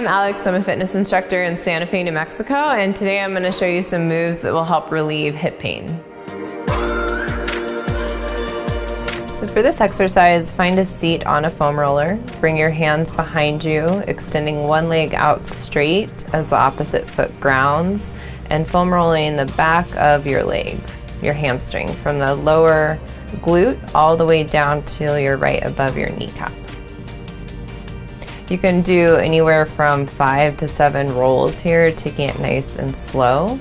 I'm Alex. I'm a fitness instructor in Santa Fe, New Mexico, and today I'm going to show you some moves that will help relieve hip pain. So for this exercise, find a seat on a foam roller. Bring your hands behind you, extending one leg out straight as the opposite foot grounds, and foam rolling the back of your leg, your hamstring, from the lower glute all the way down till you're right above your kneecap. You can do anywhere from 5 to 7 rolls here, taking it nice and slow,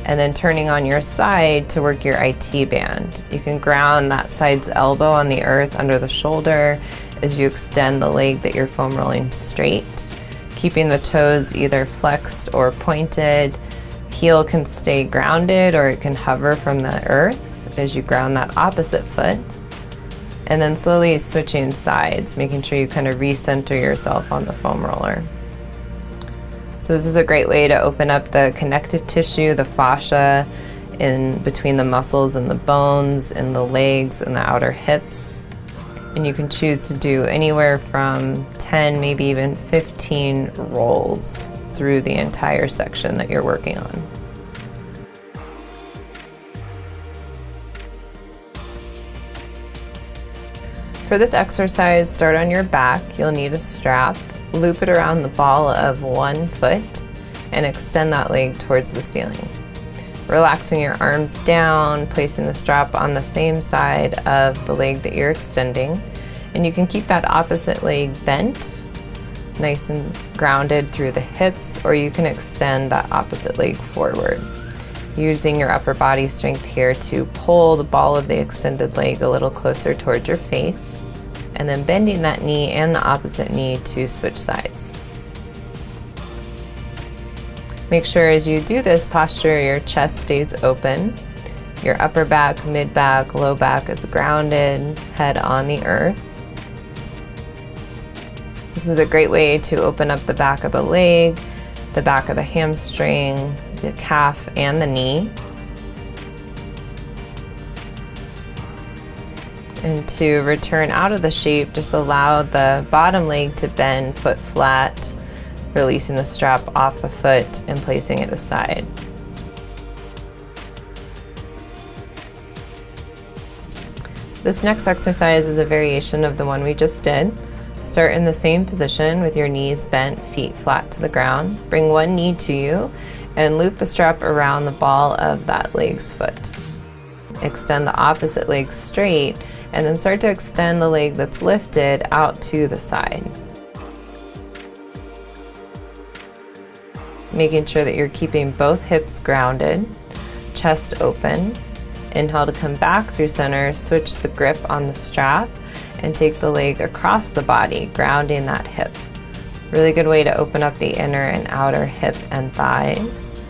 and then turning on your side to work your IT band. You can ground that side's elbow on the earth under the shoulder as you extend the leg that you're foam rolling straight, keeping the toes either flexed or pointed. Heel can stay grounded or it can hover from the earth as you ground that opposite foot. And then slowly switching sides, making sure you kind of recenter yourself on the foam roller. So this is a great way to open up the connective tissue, the fascia in between the muscles and the bones in the legs and the outer hips. And you can choose to do anywhere from 10, maybe even 15 rolls through the entire section that you're working on. For this exercise, start on your back. You'll need a strap. Loop it around the ball of one foot and extend that leg towards the ceiling. Relaxing your arms down, placing the strap on the same side of the leg that you're extending. And you can keep that opposite leg bent, nice and grounded through the hips, or you can extend that opposite leg forward. Using your upper body strength here to pull the ball of the extended leg a little closer towards your face, and then bending that knee and the opposite knee to switch sides. Make sure as you do this posture, your chest stays open, your upper back, mid back, low back is grounded, head on the earth. This is a great way to open up the back of the leg, the back of the hamstring, the calf, and the knee. And to return out of the shape, just allow the bottom leg to bend, foot flat, releasing the strap off the foot and placing it aside. This next exercise is a variation of the one we just did. Start in the same position with your knees bent, feet flat to the ground. Bring one knee to you and loop the strap around the ball of that leg's foot. Extend the opposite leg straight and then start to extend the leg that's lifted out to the side. Making sure that you're keeping both hips grounded, chest open. Inhale to come back through center, switch the grip on the strap, and take the leg across the body, grounding that hip. Really good way to open up the inner and outer hip and thighs.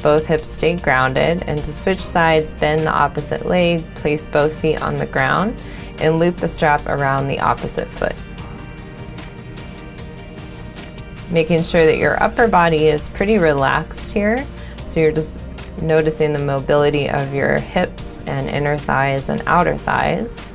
Both hips stay grounded, and to switch sides, bend the opposite leg, place both feet on the ground, and loop the strap around the opposite foot. Making sure that your upper body is pretty relaxed here, so you're just noticing the mobility of your hips and inner thighs and outer thighs.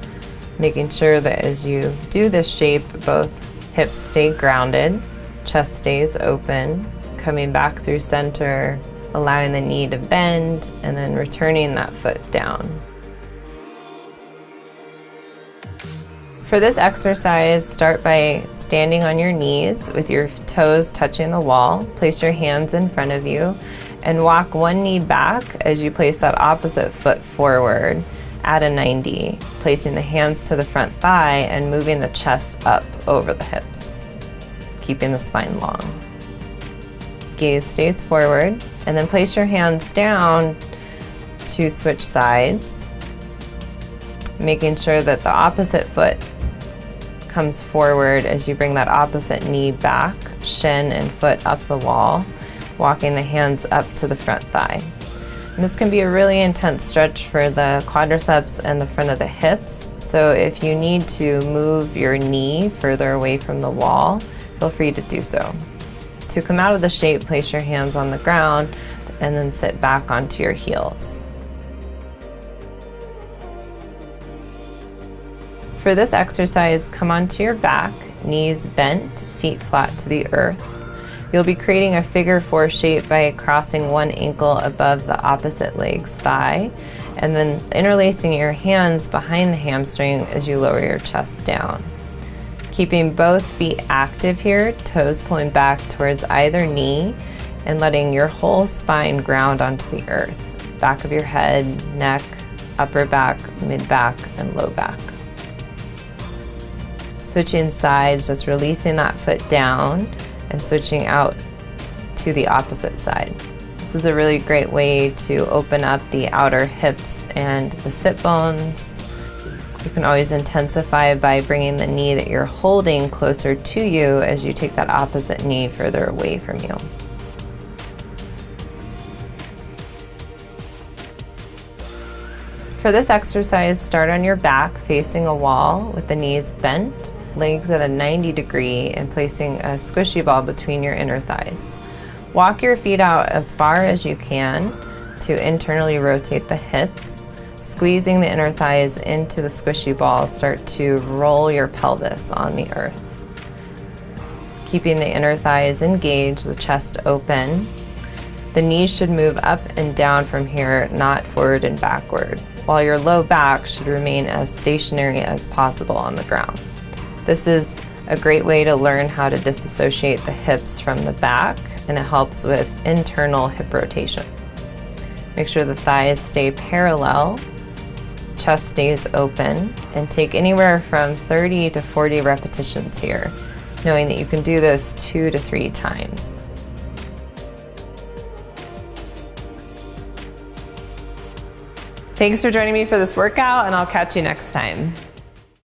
Making sure that as you do this shape, both hips stay grounded, chest stays open, coming back through center, allowing the knee to bend, and then returning that foot down. For this exercise, start by standing on your knees with your toes touching the wall. Place your hands in front of you and walk one knee back as you place that opposite foot forward at a 90, placing the hands to the front thigh and moving the chest up over the hips, keeping the spine long. Gaze stays forward, and then place your hands down to switch sides, making sure that the opposite foot comes forward as you bring that opposite knee back, shin and foot up the wall, walking the hands up to the front thigh. And this can be a really intense stretch for the quadriceps and the front of the hips, so if you need to move your knee further away from the wall, feel free to do so. To come out of the shape, place your hands on the ground and then sit back onto your heels. For this exercise, come onto your back, knees bent, feet flat to the earth. You'll be creating a figure 4 shape by crossing one ankle above the opposite leg's thigh, and then interlacing your hands behind the hamstring as you lower your chest down. Keeping both feet active here, toes pulling back towards either knee, and letting your whole spine ground onto the earth. Back of your head, neck, upper back, mid back, and low back. Switching sides, just releasing that foot down and switching out to the opposite side. This is a really great way to open up the outer hips and the sit bones. You can always intensify by bringing the knee that you're holding closer to you as you take that opposite knee further away from you. For this exercise, start on your back facing a wall with the knees bent, legs at a 90 degree, and placing a squishy ball between your inner thighs. Walk your feet out as far as you can to internally rotate the hips. Squeezing the inner thighs into the squishy ball, start to roll your pelvis on the earth. Keeping the inner thighs engaged, the chest open. The knees should move up and down from here, not forward and backward, while your low back should remain as stationary as possible on the ground. This is a great way to learn how to disassociate the hips from the back, and it helps with internal hip rotation. Make sure the thighs stay parallel, chest stays open, and take anywhere from 30 to 40 repetitions here, knowing that you can do this 2 to 3 times. Thanks for joining me for this workout, and I'll catch you next time.